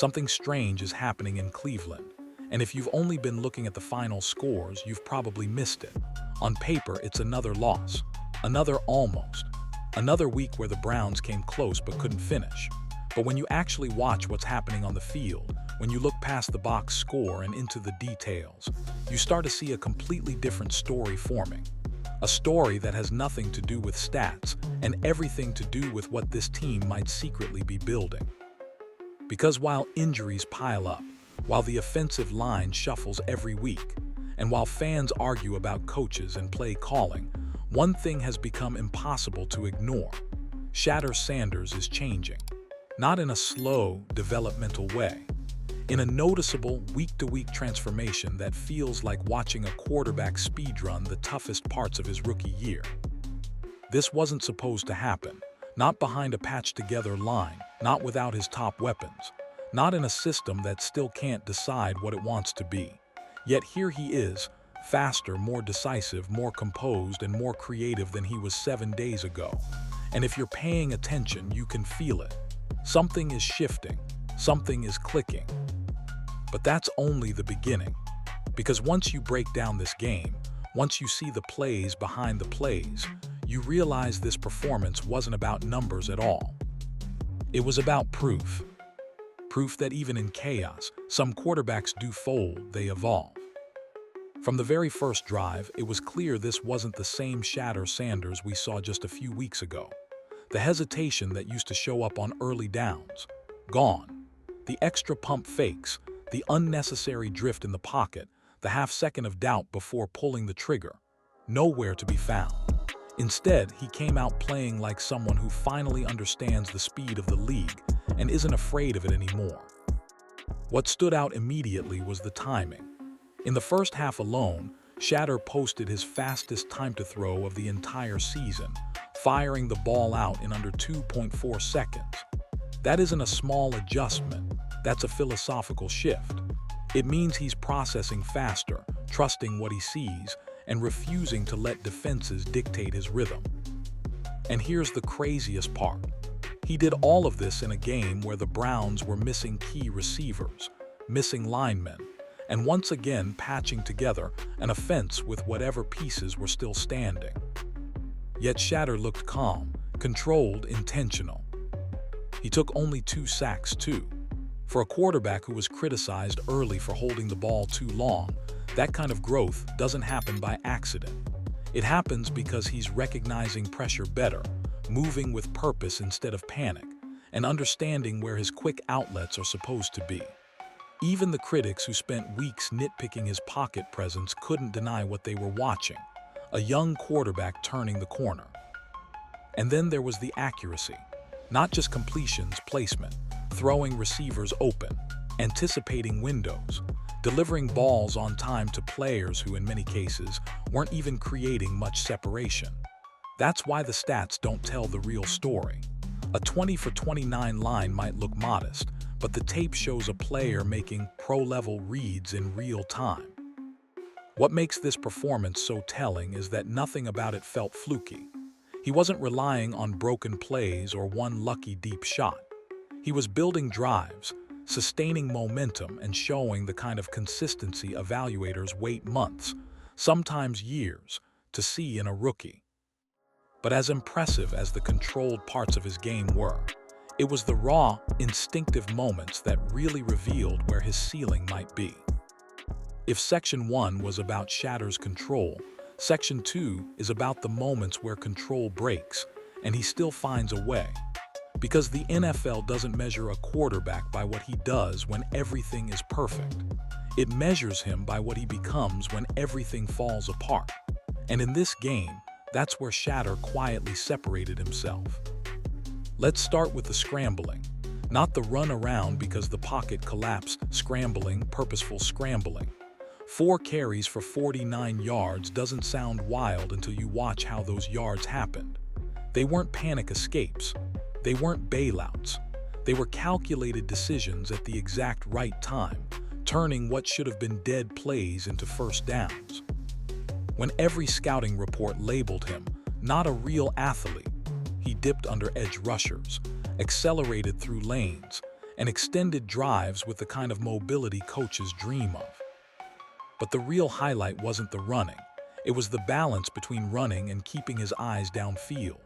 Something strange is happening in Cleveland, and if you've only been looking at the final scores, you've probably missed it. On paper, it's another loss, another almost, another week where the Browns came close but couldn't finish. But when you actually watch what's happening on the field, when you look past the box score and into the details, you start to see a completely different story forming. A story that has nothing to do with stats and everything to do with what this team might secretly be building. Because while injuries pile up, while the offensive line shuffles every week, and while fans argue about coaches and play calling, one thing has become impossible to ignore. Shedeur Sanders is changing. Not in a slow, developmental way. In a noticeable, week-to-week transformation that feels like watching a quarterback speedrun the toughest parts of his rookie year. This wasn't supposed to happen. Not behind a patched-together line, not without his top weapons, not in a system that still can't decide what it wants to be. Yet here he is, faster, more decisive, more composed, and more creative than he was 7 days ago. And if you're paying attention, you can feel it. Something is shifting, something is clicking. But that's only the beginning. Because once you break down this game, once you see the plays behind the plays, you realize this performance wasn't about numbers at all. It was about proof. Proof that even in chaos, some quarterbacks do fold, they evolve. From the very first drive, it was clear this wasn't the same Shedeur Sanders we saw just a few weeks ago. The hesitation that used to show up on early downs, gone. The extra pump fakes, the unnecessary drift in the pocket, the half-second of doubt before pulling the trigger, nowhere to be found. Instead, he came out playing like someone who finally understands the speed of the league and isn't afraid of it anymore. What stood out immediately was the timing. In the first half alone, Shedeur posted his fastest time to throw of the entire season, firing the ball out in under 2.4 seconds. That isn't a small adjustment, that's a philosophical shift. It means he's processing faster, trusting what he sees, and refusing to let defenses dictate his rhythm. And here's the craziest part. He did all of this in a game where the Browns were missing key receivers, missing linemen, and once again patching together an offense with whatever pieces were still standing. Yet Shedeur looked calm, controlled, intentional. He took only 2 sacks too. For a quarterback who was criticized early for holding the ball too long, that kind of growth doesn't happen by accident. It happens because he's recognizing pressure better, moving with purpose instead of panic, and understanding where his quick outlets are supposed to be. Even the critics who spent weeks nitpicking his pocket presence couldn't deny what they were watching, a young quarterback turning the corner. And then there was the accuracy, not just completions, placement, throwing receivers open, anticipating windows, delivering balls on time to players who in many cases weren't even creating much separation. That's why the stats don't tell the real story. A 20 for 29 line might look modest, but the tape shows a player making pro-level reads in real time. What makes this performance so telling is that nothing about it felt fluky. He wasn't relying on broken plays or one lucky deep shot. He was building drives, sustaining momentum, and showing the kind of consistency evaluators wait months, sometimes years, to see in a rookie. But as impressive as the controlled parts of his game were, it was the raw, instinctive moments that really revealed where his ceiling might be. If Section 1 was about Shedeur's control, Section 2 is about the moments where control breaks, and he still finds a way. Because the NFL doesn't measure a quarterback by what he does when everything is perfect. It measures him by what he becomes when everything falls apart. And in this game, that's where Shedeur quietly separated himself. Let's start with the scrambling. Not the run around because the pocket collapsed, scrambling, purposeful scrambling. 4 carries for 49 yards doesn't sound wild until you watch how those yards happened. They weren't panic escapes. They weren't bailouts. They were calculated decisions at the exact right time, turning what should have been dead plays into first downs. When every scouting report labeled him not a real athlete, he dipped under edge rushers, accelerated through lanes, and extended drives with the kind of mobility coaches dream of. But the real highlight wasn't the running. It was the balance between running and keeping his eyes downfield.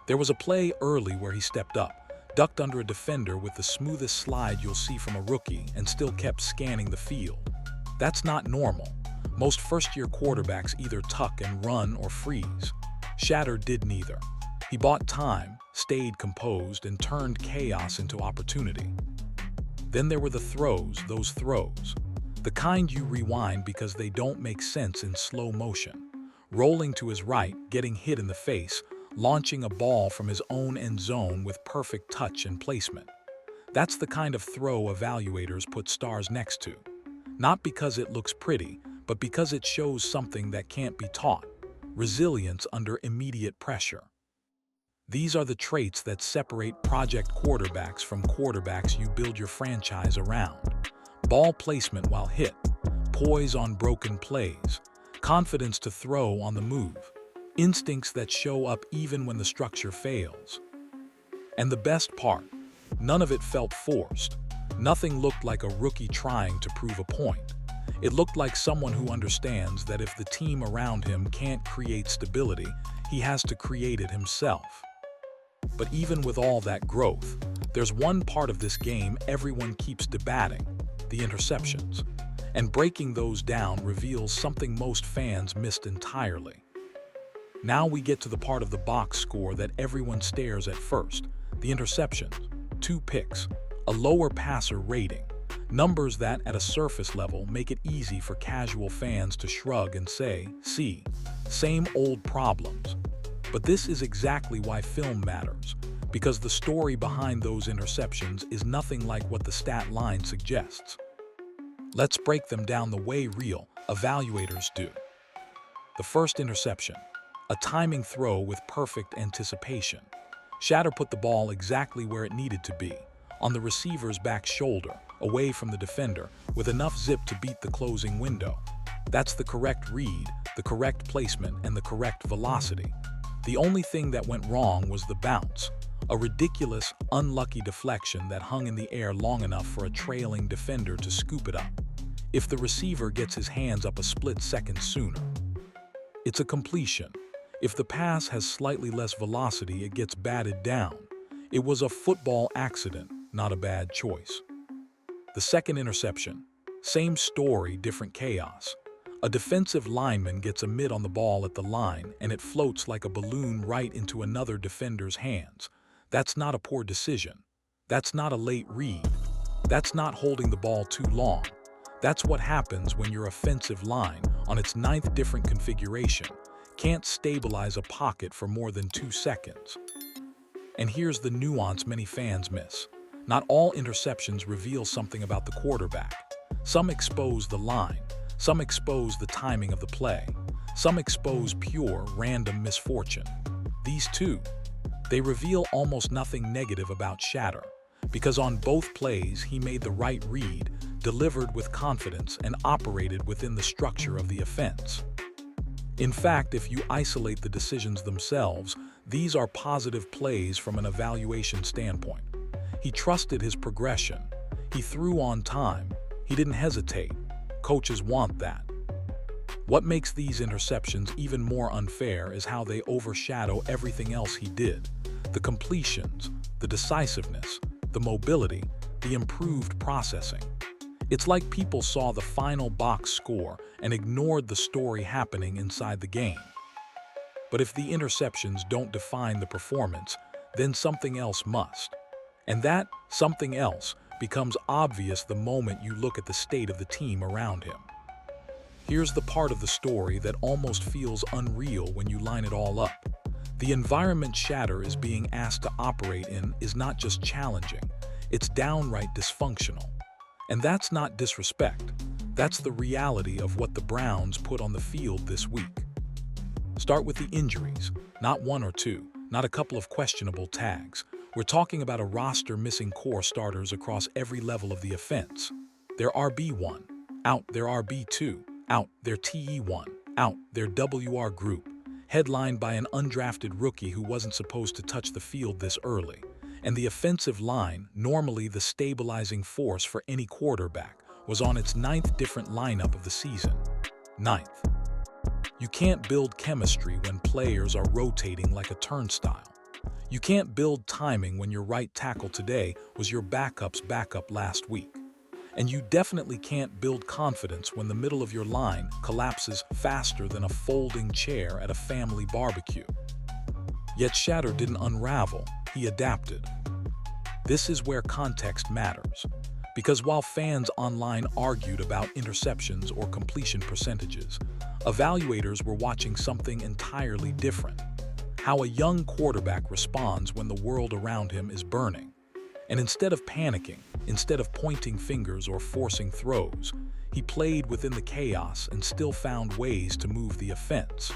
There was a play early where he stepped up, ducked under a defender with the smoothest slide you'll see from a rookie, and still kept scanning the field. That's not normal. Most first-year quarterbacks either tuck and run or freeze. Shedeur did neither. He bought time, stayed composed, and turned chaos into opportunity. Then there were the throws, those throws. The kind you rewind because they don't make sense in slow motion. Rolling to his right, getting hit in the face, launching a ball from his own end zone with perfect touch and placement. That's the kind of throw evaluators put stars next to. Not because it looks pretty, but because it shows something that can't be taught: resilience under immediate pressure. These are the traits that separate project quarterbacks from quarterbacks you build your franchise around. Ball placement while hit, poise on broken plays, confidence to throw on the move, instincts that show up even when the structure fails. And the best part, none of it felt forced. Nothing looked like a rookie trying to prove a point. It looked like someone who understands that if the team around him can't create stability, he has to create it himself. But even with all that growth, there's one part of this game everyone keeps debating: the interceptions. And breaking those down reveals something most fans missed entirely. Now we get to the part of the box score that everyone stares at first: the interceptions. 2 picks, a lower passer rating, numbers that, at a surface level, make it easy for casual fans to shrug and say, "See, same old problems." But this is exactly why film matters, because the story behind those interceptions is nothing like what the stat line suggests. Let's break them down the way real evaluators do. The first interception, a timing throw with perfect anticipation. Shedeur put the ball exactly where it needed to be, on the receiver's back shoulder, away from the defender, with enough zip to beat the closing window. That's the correct read, the correct placement, and the correct velocity. The only thing that went wrong was the bounce, a ridiculous, unlucky deflection that hung in the air long enough for a trailing defender to scoop it up. If the receiver gets his hands up a split second sooner, it's a completion. If the pass has slightly less velocity, it gets batted down. It was a football accident, not a bad choice. The second interception, same story, different chaos. A defensive lineman gets a mitt on the ball at the line, and it floats like a balloon right into another defender's hands. That's not a poor decision. That's not a late read. That's not holding the ball too long. That's what happens when your offensive line, on its 9th different configuration, can't stabilize a pocket for more than 2 seconds. And here's the nuance many fans miss. Not all interceptions reveal something about the quarterback. Some expose the line. Some expose the timing of the play. Some expose pure, random misfortune. These two, they reveal almost nothing negative about Shedeur, because on both plays he made the right read, delivered with confidence, and operated within the structure of the offense. In fact, if you isolate the decisions themselves, these are positive plays from an evaluation standpoint. He trusted his progression. He threw on time. He didn't hesitate. Coaches want that. What makes these interceptions even more unfair is how they overshadow everything else he did. The completions, the decisiveness, the mobility, the improved processing. It's like people saw the final box score and ignored the story happening inside the game. But if the interceptions don't define the performance, then something else must. And that something else becomes obvious the moment you look at the state of the team around him. Here's the part of the story that almost feels unreal when you line it all up. The environment Shedeur is being asked to operate in is not just challenging, it's downright dysfunctional. And that's not disrespect. That's the reality of what the Browns put on the field this week. Start with the injuries, not 1 or 2, not a couple of questionable tags. We're talking about a roster missing core starters across every level of the offense. Their RB1, out. Their RB2, out. Their TE1, out. Their WR group, headlined by an undrafted rookie who wasn't supposed to touch the field this early. And the offensive line, normally the stabilizing force for any quarterback, was on its ninth different lineup of the season. Ninth. You can't build chemistry when players are rotating like a turnstile. You can't build timing when your right tackle today was your backup's backup last week. And you definitely can't build confidence when the middle of your line collapses faster than a folding chair at a family barbecue. Yet Shedeur didn't unravel, he adapted. This is where context matters. Because while fans online argued about interceptions or completion percentages, evaluators were watching something entirely different. How a young quarterback responds when the world around him is burning. And instead of panicking, instead of pointing fingers or forcing throws, he played within the chaos and still found ways to move the offense.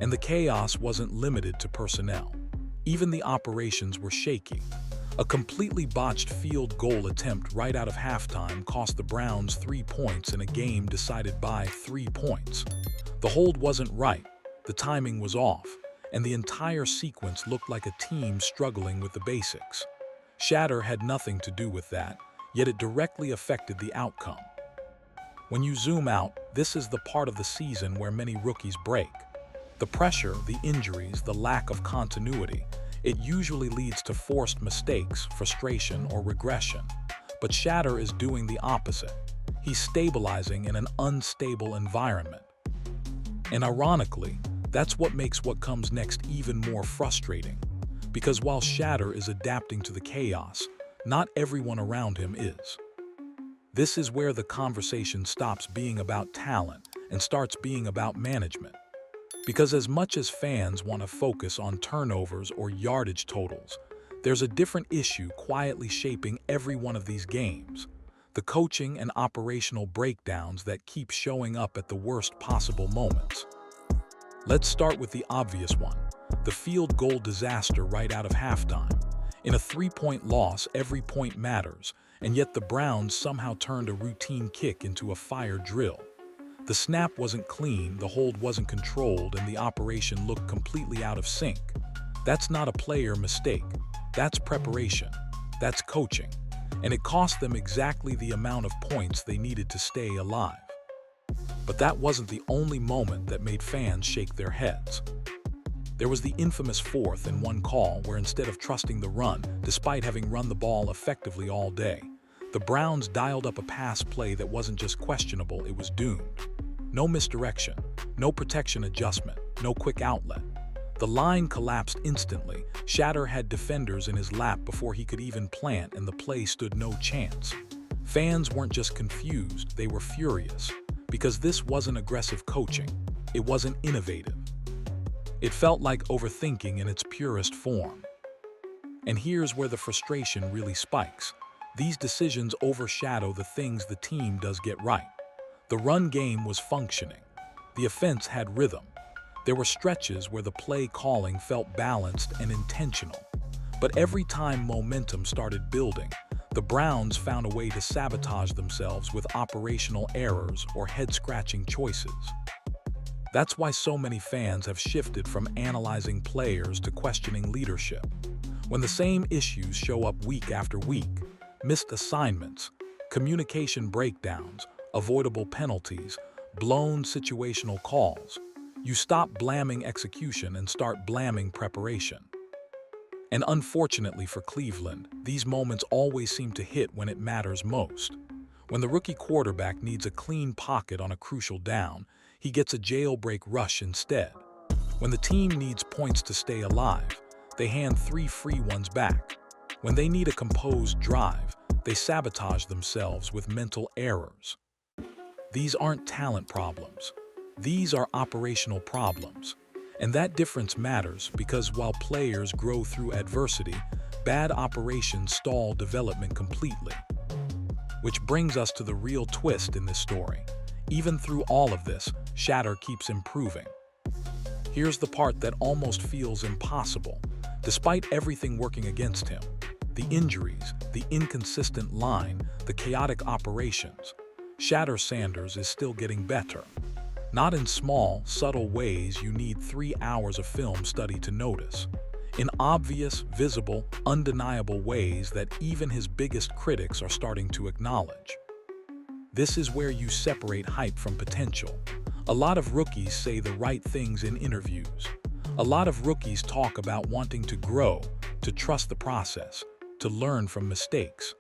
And the chaos wasn't limited to personnel. Even the operations were shaky. A completely botched field goal attempt right out of halftime cost the Browns 3 points in a game decided by 3 points. The hold wasn't right, the timing was off, and the entire sequence looked like a team struggling with the basics. Shedeur had nothing to do with that, yet it directly affected the outcome. When you zoom out, this is the part of the season where many rookies break. The pressure, the injuries, the lack of continuity, it usually leads to forced mistakes, frustration, or regression. But Shedeur is doing the opposite. He's stabilizing in an unstable environment. And ironically, that's what makes what comes next even more frustrating. Because while Shedeur is adapting to the chaos, not everyone around him is. This is where the conversation stops being about talent and starts being about management. Because as much as fans want to focus on turnovers or yardage totals, there's a different issue quietly shaping every one of these games. The coaching and operational breakdowns that keep showing up at the worst possible moments. Let's start with the obvious one, the field goal disaster right out of halftime. In a 3-point loss, every point matters, and yet the Browns somehow turned a routine kick into a fire drill. The snap wasn't clean, the hold wasn't controlled, and the operation looked completely out of sync. That's not a player mistake. That's preparation. That's coaching. And it cost them exactly the amount of points they needed to stay alive. But that wasn't the only moment that made fans shake their heads. There was the infamous 4th and 1 call where instead of trusting the run, despite having run the ball effectively all day, the Browns dialed up a pass play that wasn't just questionable, it was doomed. No misdirection, no protection adjustment, no quick outlet. The line collapsed instantly. Shedeur had defenders in his lap before he could even plant, and the play stood no chance. Fans weren't just confused, they were furious. Because this wasn't aggressive coaching, it wasn't innovative. It felt like overthinking in its purest form. And here's where the frustration really spikes. These decisions overshadow the things the team does get right. The run game was functioning. The offense had rhythm. There were stretches where the play calling felt balanced and intentional. But every time momentum started building, the Browns found a way to sabotage themselves with operational errors or head-scratching choices. That's why so many fans have shifted from analyzing players to questioning leadership. When the same issues show up week after week, missed assignments, communication breakdowns, avoidable penalties, blown situational calls, you stop blaming execution and start blaming preparation. And unfortunately for Cleveland, these moments always seem to hit when it matters most. When the rookie quarterback needs a clean pocket on a crucial down, he gets a jailbreak rush instead. When the team needs points to stay alive, they hand 3 free ones back. When they need a composed drive, they sabotage themselves with mental errors. These aren't talent problems. These are operational problems. And that difference matters because while players grow through adversity, bad operations stall development completely. Which brings us to the real twist in this story. Even through all of this, Shedeur keeps improving. Here's the part that almost feels impossible. Despite everything working against him, the injuries, the inconsistent line, the chaotic operations, Shedeur Sanders is still getting better. Not in small, subtle ways you need 3 hours of film study to notice. in obvious, visible, undeniable ways that even his biggest critics are starting to acknowledge. This is where you separate hype from potential. A lot of rookies say the right things in interviews. A lot of rookies talk about wanting to grow, to trust the process, to learn from mistakes.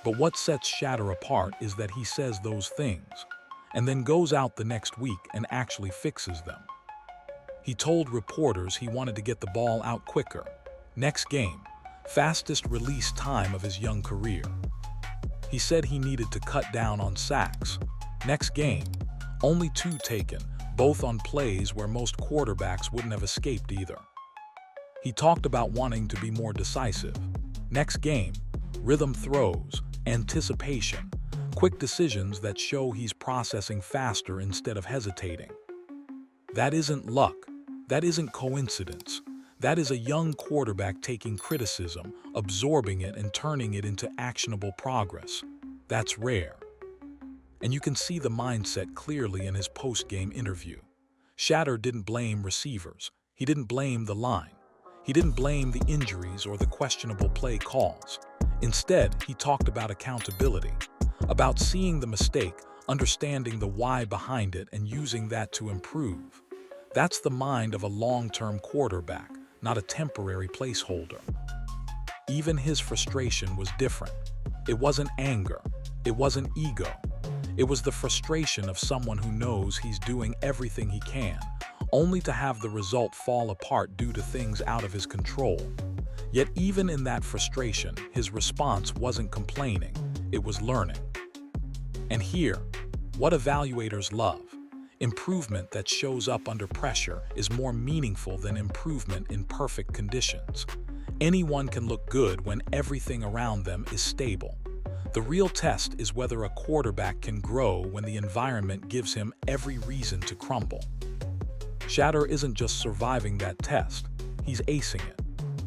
But what sets Shedeur apart is that he says those things, and then goes out the next week and actually fixes them. He told reporters he wanted to get the ball out quicker. Next game, fastest release time of his young career. He said he needed to cut down on sacks. Next game, only 2 taken, both on plays where most quarterbacks wouldn't have escaped either. He talked about wanting to be more decisive. Next game, rhythm throws, anticipation, quick decisions that show he's processing faster instead of hesitating. That isn't luck. That isn't coincidence. That is a young quarterback taking criticism, absorbing it, and turning it into actionable progress. That's rare. And you can see the mindset clearly in his post-game interview. Shedeur didn't blame receivers. He didn't blame the line. He didn't blame the injuries or the questionable play calls. Instead, he talked about accountability, about seeing the mistake, understanding the why behind it, and using that to improve. That's the mind of a long-term quarterback, not a temporary placeholder. Even his frustration was different. It wasn't anger. It wasn't ego. It was the frustration of someone who knows he's doing everything he can, only to have the result fall apart due to things out of his control. Yet even in that frustration, his response wasn't complaining, it was learning. And here, what evaluators love, improvement that shows up under pressure is more meaningful than improvement in perfect conditions. Anyone can look good when everything around them is stable. The real test is whether a quarterback can grow when the environment gives him every reason to crumble. Shedeur isn't just surviving that test, he's acing it.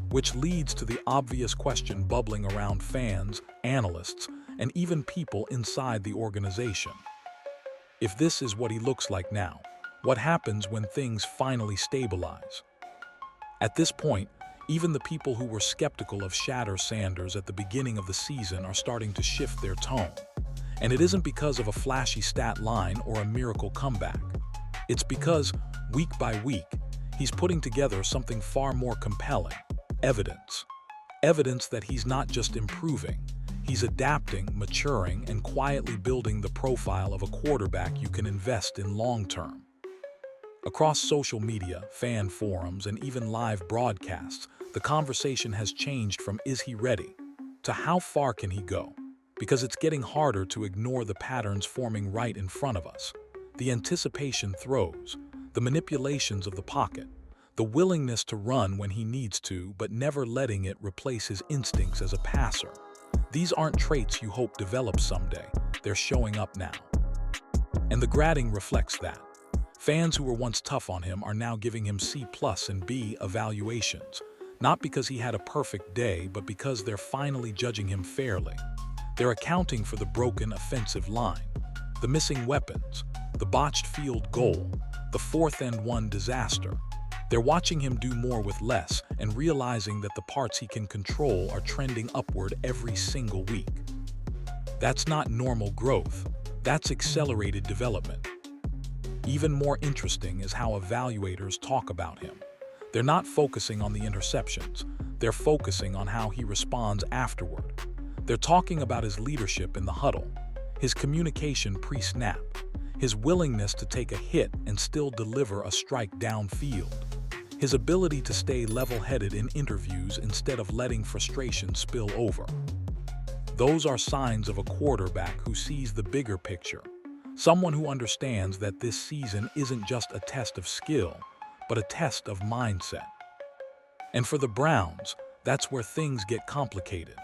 Which leads to the obvious question bubbling around fans, analysts, and even people inside the organization. If this is what he looks like now, what happens when things finally stabilize? At this point, even the people who were skeptical of Shedeur Sanders at the beginning of the season are starting to shift their tone. And it isn't because of a flashy stat line or a miracle comeback. It's because, week by week, he's putting together something far more compelling: evidence. Evidence that he's not just improving, he's adapting, maturing, and quietly building the profile of a quarterback you can invest in long term. Across social media, fan forums, and even live broadcasts, the conversation has changed from "is he ready?" to "how far can he go?" Because it's getting harder to ignore the patterns forming right in front of us. The anticipation throws, the manipulations of the pocket, the willingness to run when he needs to, but never letting it replace his instincts as a passer. These aren't traits you hope develop someday, they're showing up now. And the grading reflects that. Fans who were once tough on him are now giving him C+ and B evaluations, not because he had a perfect day, but because they're finally judging him fairly. They're accounting for the broken offensive line, the missing weapons, the botched field goal, the 4th and 1 disaster. They're watching him do more with less and realizing that the parts he can control are trending upward every single week. That's not normal growth, that's accelerated development. Even more interesting is how evaluators talk about him. They're not focusing on the interceptions, they're focusing on how he responds afterward. They're talking about his leadership in the huddle, his communication pre-snap, his willingness to take a hit and still deliver a strike downfield, his ability to stay level-headed in interviews instead of letting frustration spill over. Those are signs of a quarterback who sees the bigger picture, someone who understands that this season isn't just a test of skill, but a test of mindset. And for the Browns, that's where things get complicated.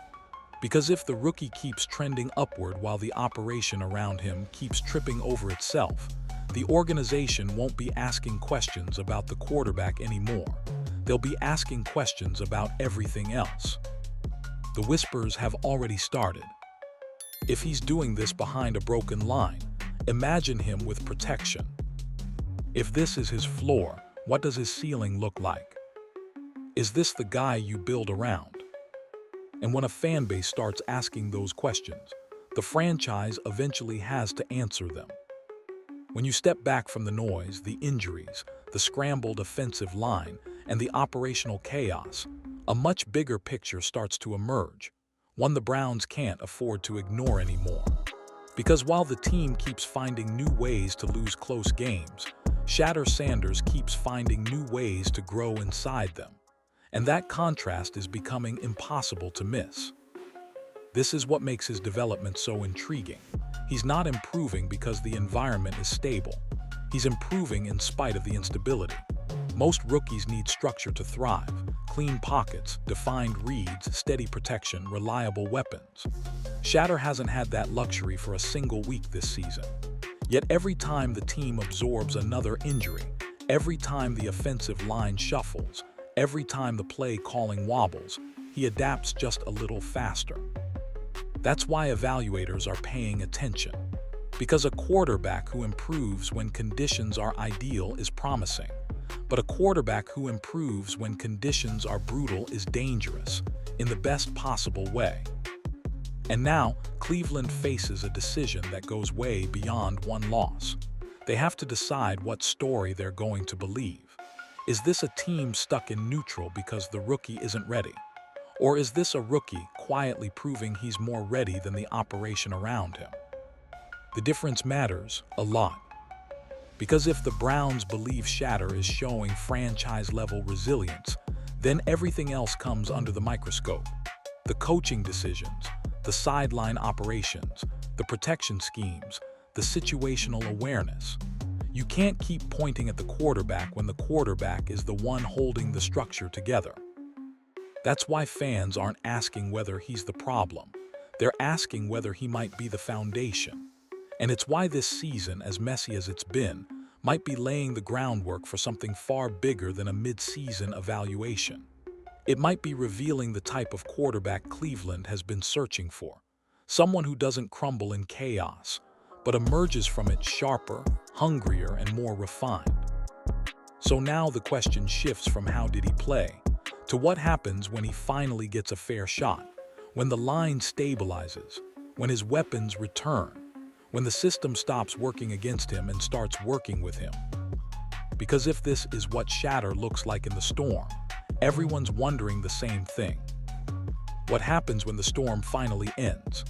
Because if the rookie keeps trending upward while the operation around him keeps tripping over itself, the organization won't be asking questions about the quarterback anymore. They'll be asking questions about everything else. The whispers have already started. If he's doing this behind a broken line, imagine him with protection. If this is his floor, what does his ceiling look like? Is this the guy you build around? And when a fan base starts asking those questions, the franchise eventually has to answer them. When you step back from the noise, the injuries, the scrambled offensive line, and the operational chaos, a much bigger picture starts to emerge, one the Browns can't afford to ignore anymore. Because while the team keeps finding new ways to lose close games, Shedeur Sanders keeps finding new ways to grow inside them. And that contrast is becoming impossible to miss. This is what makes his development so intriguing. He's not improving because the environment is stable. He's improving in spite of the instability. Most rookies need structure to thrive: clean pockets, defined reads, steady protection, reliable weapons. Shedeur hasn't had that luxury for a single week this season. Yet every time the team absorbs another injury, every time the offensive line shuffles, every time the play calling wobbles, he adapts just a little faster. That's why evaluators are paying attention. Because a quarterback who improves when conditions are ideal is promising, but a quarterback who improves when conditions are brutal is dangerous, in the best possible way. And now, Cleveland faces a decision that goes way beyond one loss. They have to decide what story they're going to believe. Is this a team stuck in neutral because the rookie isn't ready? Or is this a rookie quietly proving he's more ready than the operation around him? The difference matters a lot. Because if the Browns believe Shedeur is showing franchise-level resilience, then everything else comes under the microscope. The coaching decisions, the sideline operations, the protection schemes, the situational awareness. You can't keep pointing at the quarterback when the quarterback is the one holding the structure together. That's why fans aren't asking whether he's the problem. They're asking whether he might be the foundation. And it's why this season, as messy as it's been, might be laying the groundwork for something far bigger than a mid-season evaluation. It might be revealing the type of quarterback Cleveland has been searching for. Someone who doesn't crumble in chaos, but emerges from it sharper, hungrier, and more refined. So now the question shifts from how did he play to what happens when he finally gets a fair shot, when the line stabilizes, when his weapons return, when the system stops working against him and starts working with him. Because if this is what Shedeur looks like in the storm, everyone's wondering the same thing. What happens when the storm finally ends?